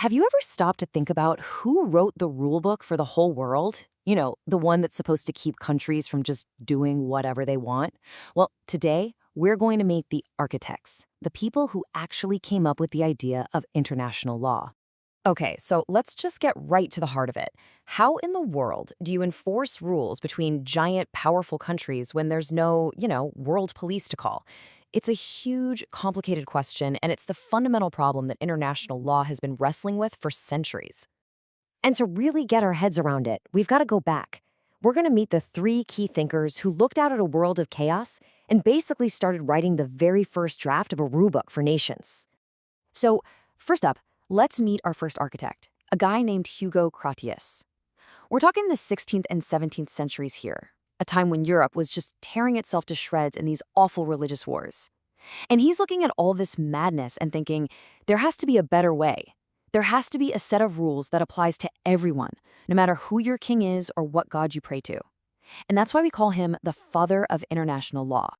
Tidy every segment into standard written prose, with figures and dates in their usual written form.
Have you ever stopped to think about who wrote the rule book for the whole world? The one that's supposed to keep countries from just doing whatever they want? Well, today, we're going to meet the architects, the people who actually came up with the idea of international law. Okay, so let's just get right to the heart of it. How in the world do you enforce rules between giant, powerful countries when there's no, world police to call? It's a huge, complicated question, and it's the fundamental problem that international law has been wrestling with for centuries. And to really get our heads around it, we've got to go back. We're going to meet the three key thinkers who looked out at a world of chaos and basically started writing the very first draft of a rulebook for nations. So, first up, let's meet our first architect, a guy named Hugo Grotius. We're talking the 16th and 17th centuries here, a time when Europe was just tearing itself to shreds in these awful religious wars. And he's looking at all this madness and thinking, there has to be a better way. There has to be a set of rules that applies to everyone, no matter who your king is or what god you pray to. And that's why we call him the father of international law.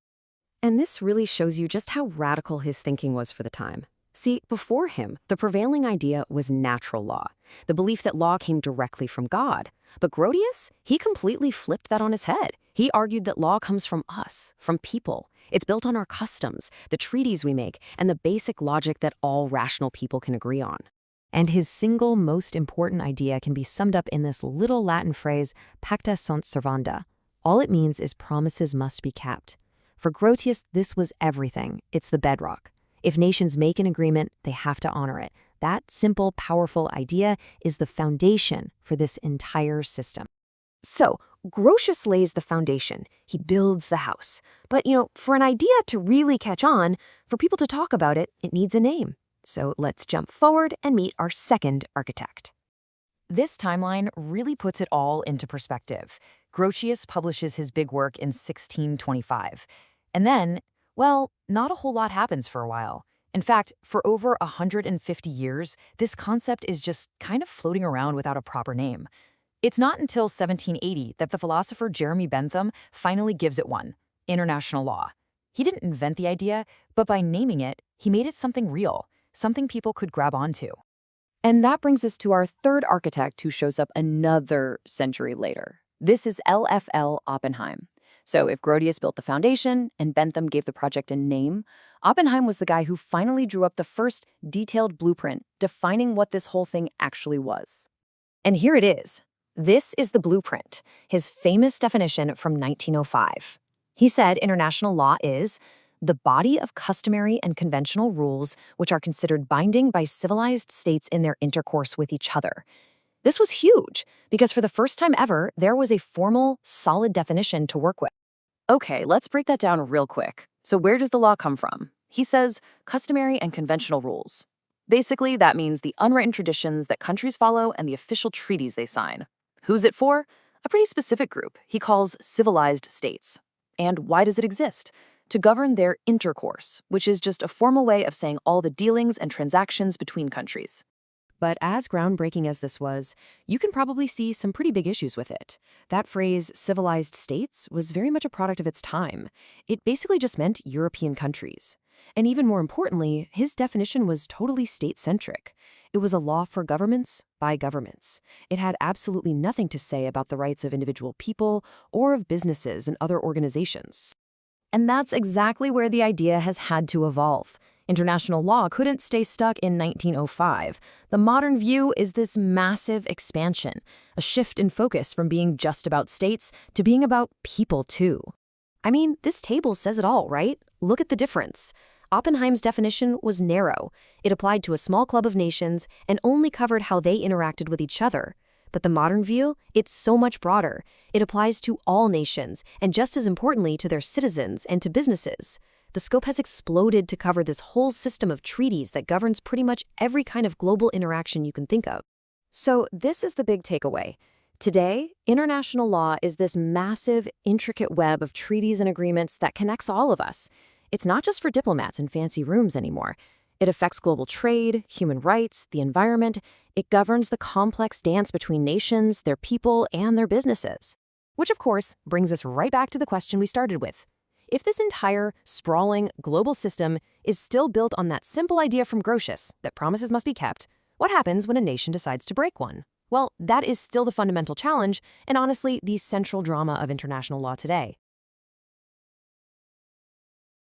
And this really shows you just how radical his thinking was for the time. See, before him, the prevailing idea was natural law, the belief that law came directly from God. But Grotius, he completely flipped that on his head. He argued that law comes from us, from people. It's built on our customs, the treaties we make, and the basic logic that all rational people can agree on. And his single most important idea can be summed up in this little Latin phrase, pacta sunt servanda. All it means is promises must be kept. For Grotius, this was everything. It's the bedrock. If nations make an agreement, they have to honor it. That simple, powerful idea is the foundation for this entire system. So, Grotius lays the foundation. He builds the house. But, for an idea to really catch on, for people to talk about it, it needs a name. So let's jump forward and meet our second architect. This timeline really puts it all into perspective. Grotius publishes his big work in 1625. And then, well, not a whole lot happens for a while. In fact, for over 150 years, this concept is just kind of floating around without a proper name. It's not until 1780 that the philosopher Jeremy Bentham finally gives it one: international law. He didn't invent the idea, but by naming it, he made it something real, something people could grab onto. And that brings us to our third architect who shows up another century later. This is LFL Oppenheim. So if Grotius built the foundation and Bentham gave the project a name, Oppenheim was the guy who finally drew up the first detailed blueprint defining what this whole thing actually was. And here it is. This is the blueprint, his famous definition from 1905. He said international law is the body of customary and conventional rules which are considered binding by civilized states in their intercourse with each other. This was huge, because for the first time ever, there was a formal, solid definition to work with. Okay, let's break that down real quick. So where does the law come from? He says customary and conventional rules. Basically, that means the unwritten traditions that countries follow and the official treaties they sign. Who's it for? A pretty specific group he calls civilized states. And why does it exist? To govern their intercourse, which is just a formal way of saying all the dealings and transactions between countries. But as groundbreaking as this was, you can probably see some pretty big issues with it. That phrase, civilized states, was very much a product of its time. It basically just meant European countries. And even more importantly, his definition was totally state-centric. It was a law for governments by governments. It had absolutely nothing to say about the rights of individual people or of businesses and other organizations. And that's exactly where the idea has had to evolve. International law couldn't stay stuck in 1905. The modern view is this massive expansion, a shift in focus from being just about states to being about people too. I mean, this table says it all, right? Look at the difference. Oppenheim's definition was narrow. It applied to a small club of nations and only covered how they interacted with each other. But the modern view, it's so much broader. It applies to all nations, and just as importantly to their citizens and to businesses. The scope has exploded to cover this whole system of treaties that governs pretty much every kind of global interaction you can think of. So this is the big takeaway. Today, international law is this massive, intricate web of treaties and agreements that connects all of us. It's not just for diplomats in fancy rooms anymore. It affects global trade, human rights, the environment. It governs the complex dance between nations, their people, and their businesses. Which, of course, brings us right back to the question we started with. If this entire, sprawling, global system is still built on that simple idea from Grotius that promises must be kept, What happens when a nation decides to break one? Well, that is still the fundamental challenge, and honestly, the central drama of international law today.